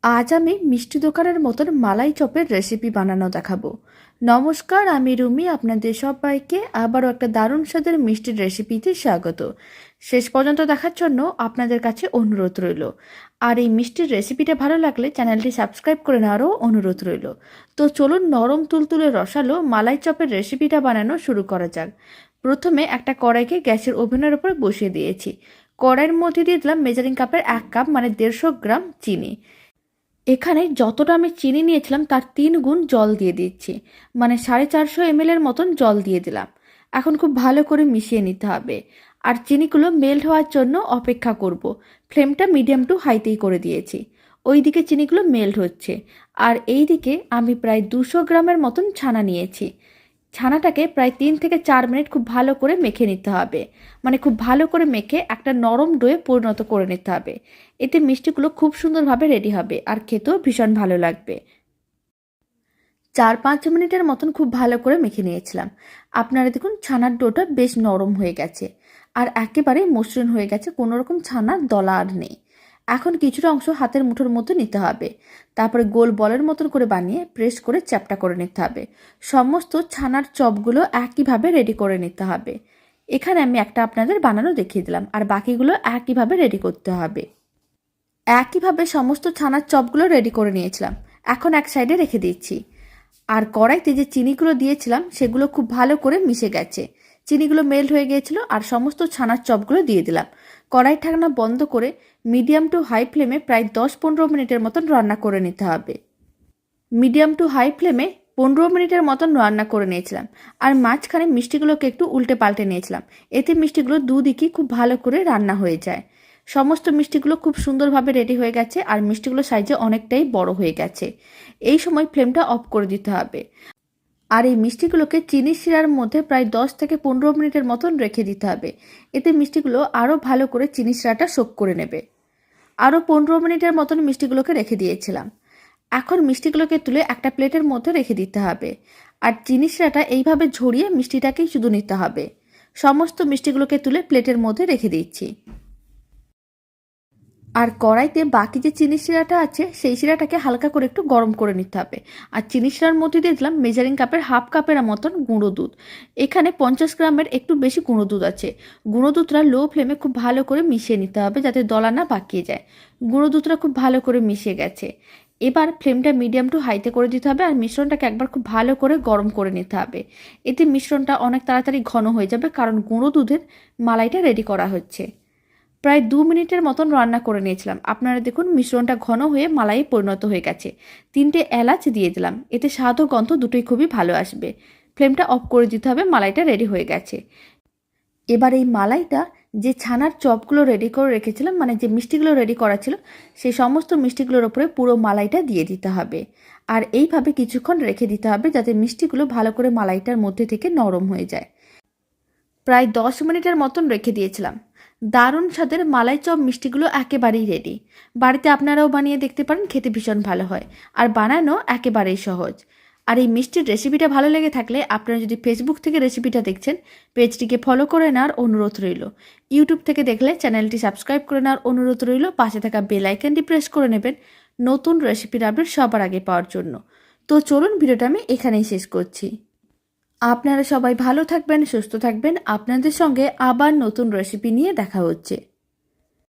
আজ আমি মিষ্টি দোকানের মতন মালাই চপের রেসিপি বানানো দেখাবো। নমস্কার, আমি রুমি। আপনাদের সবাইকে আবারও একটা দারুণ স্বাদের মিষ্টির রেসিপিতে স্বাগত। শেষ পর্যন্ত দেখার জন্য আপনাদের কাছে অনুরোধ রইল। আর এই মিষ্টির রেসিপিটা ভালো লাগলে চ্যানেলটি সাবস্ক্রাইব করে নেওয়ারও অনুরোধ রইল। তো চলুন নরম তুলতুলে রসালো মালাই চপের রেসিপিটা বানানো শুরু করা যাক। প্রথমে একটা কড়াইকে গ্যাসের ওভেনের উপর বসিয়ে দিয়েছি। কড়াইয়ের মধ্যে দিয়ে দিলাম মেজারিং কাপের 1 কাপ মানে 150 গ্রাম চিনি। এখানে যতটা আমি চিনি নিয়েছিলাম তার 3 গুণ জল দিয়ে দিচ্ছি, মানে 450 ml এর মতন জল দিয়ে দিলাম। এখন খুব ভালো করে মিশিয়ে নিতে হবে আর চিনিগুলো মেল্ট হওয়ার জন্য অপেক্ষা করব। ফ্লেমটা মিডিয়াম টু হাইতেই করে দিয়েছি। ওইদিকে চিনিগুলো মেল্ট হচ্ছে আর এই দিকে আমি প্রায় 200 গ্রামের মতন ছানা নিয়েছি। ছানাটাকে প্রায় 3 থেকে 4 মিনিট খুব ভালো করে মেখে নিতে হবে, মানে খুব ভালো করে মেখে একটা নরম ডোয়ে পরিণত করে নিতে হবে। এতে মিষ্টিগুলো খুব সুন্দরভাবে রেডি হবে আর খেতেও ভীষণ ভালো লাগবে। 4-5 মিনিটের মতন খুব ভালো করে মেখে নিয়েছিলাম। আপনারা দেখুন ছানার ডোটা বেশ নরম হয়ে গেছে আর একেবারে মসৃণ হয়ে গেছে, কোনো রকম ছানার দলা আর নেই। এখন কিছুটা অংশ হাতের মুঠোর মধ্যে নিতে হবে, তারপরে গোল বলের মতন করে বানিয়ে প্রেস করে চ্যাপটা করে নিতে হবে। সমস্ত ছানার চপগুলো একইভাবে রেডি করে নিতে হবে। এখানে আমি একটা আপনাদের বানানো দেখিয়ে দিলাম আর বাকিগুলো একইভাবে রেডি করতে হবে। একইভাবে সমস্ত ছানার চপগুলো রেডি করে নিয়েছিলাম, এখন এক সাইডে রেখে দিচ্ছি। আর কড়াইতে যে চিনিগুলো দিয়েছিলাম সেগুলো খুব ভালো করে মিশে গেছে, চিনিগুলো মেল্ট হয়ে গিয়েছিল আর সমস্ত ছানার চপগুলো দিয়ে দিলাম। কড়াই ঢাকনা বন্ধ করে মিডিয়াম টু হাই ফ্লেমে প্রায় 10-15 মিনিটের মতন রান্না করে নিতে হবে। মিডিয়াম টু হাই ফ্লেমে 15 মিনিটের মতন রান্না করে নিয়েছিলাম আর মাঝখানে মিষ্টিগুলোকে একটু উল্টে পাল্টে নিয়েছিলাম। এতে মিষ্টিগুলো দুদিকই খুব ভালো করে রান্না হয়ে যায়। সমস্ত মিষ্টিগুলো খুব সুন্দরভাবে রেডি হয়ে গেছে আর মিষ্টিগুলো সাইজে অনেকটাই বড় হয়ে গেছে। এই সময় ফ্লেমটা অফ করে দিতে হবে আর এই মিষ্টিগুলোকে চিনি শিরার মধ্যে প্রায় 10 থেকে 15 মিনিটের মতন রেখে দিতে হবে। এতে মিষ্টিগুলো আরও ভালো করে চিনি শিরাটা সোক করে নেবে। আরও 15 মিনিটের মতন মিষ্টিগুলোকে রেখে দিয়েছিলাম। এখন মিষ্টিগুলোকে তুলে একটা প্লেটের মধ্যে রেখে দিতে হবে আর চিনি শিরাটা এইভাবে ঝরিয়ে মিষ্টিটাকেই শুধু নিতে হবে। সমস্ত মিষ্টিগুলোকে তুলে প্লেটের মধ্যে রেখে দিচ্ছি। আর কড়াইতে বাকি যে চিনি শিরাটা আছে সেই শিরাটাকে হালকা করে একটু গরম করে নিতে হবে। আর চিনি শিরার মধ্যে দিয়ে দিলাম মেজারিং কাপের 1/2 কাপের মতন গুঁড়ো দুধ। এখানে 50 গ্রামের একটু বেশি গুঁড়ো দুধ আছে। গুঁড়ো দুধটা লো ফ্লেমে খুব ভালো করে মিশিয়ে নিতে হবে যাতে দলা না পাকিয়ে যায়। গুঁড়ো দুধটা খুব ভালো করে মিশিয়ে গেছে। এবার ফ্লেমটা মিডিয়াম টু হাইতে করে দিতে হবে আর মিশ্রণটাকে একবার খুব ভালো করে গরম করে নিতে হবে। এতে মিশ্রণটা অনেক তাড়াতাড়ি ঘন হয়ে যাবে, কারণ গুঁড়ো দুধের মালাইটা রেডি করা হচ্ছে। প্রায় 2 মিনিটের মতন রান্না করে নিয়েছিলাম। আপনারা দেখুন মিশ্রণটা ঘন হয়ে মালাইয়ে পরিণত হয়ে গেছে। 3টে এলাচ দিয়ে দিলাম, এতে স্বাদ ও গন্ধ দুটোই খুবই ভালো আসবে। ফ্লেমটা অফ করে দিতে হবে, মালাইটা রেডি হয়ে গেছে। এবার এই মালাইটা যে ছানার চপগুলো রেডি করে রেখেছিলাম, মানে যে মিষ্টিগুলো রেডি করা ছিল, সেই সমস্ত মিষ্টিগুলোর ওপরে পুরো মালাইটা দিয়ে দিতে হবে আর এইভাবে কিছুক্ষণ রেখে দিতে হবে যাতে মিষ্টিগুলো ভালো করে মালাইটার মধ্যে থেকে নরম হয়ে যায়। প্রায় 10 মিনিটের মতন রেখে দিয়েছিলাম। দারুণ স্বাদের মালাই চপ মিষ্টিগুলো একেবারেই রেডি। বাড়িতে আপনারাও বানিয়ে দেখতে পারেন, খেতে ভীষণ ভালো হয় আর বানানো একেবারেই সহজ। আর এই মিষ্টির রেসিপিটা ভালো লেগে থাকলে আপনারা যদি ফেসবুক থেকে রেসিপিটা দেখছেন, পেজটিকে ফলো করে নেওয়ার অনুরোধ রইল। ইউটিউব থেকে দেখলে চ্যানেলটি সাবস্ক্রাইব করে নেওয়ার অনুরোধ রইল। পাশে থাকা বেল আইকনটি প্রেস করে নেবেন নতুন রেসিপির আপডেট সবার আগে পাওয়ার জন্য। তো চলুন, ভিডিওটা আমি এখানেই শেষ করছি। আপনারা সবাই ভালো থাকবেন, সুস্থ থাকবেন। আপনাদের সঙ্গে আবার নতুন রেসিপি নিয়ে দেখা হচ্ছে।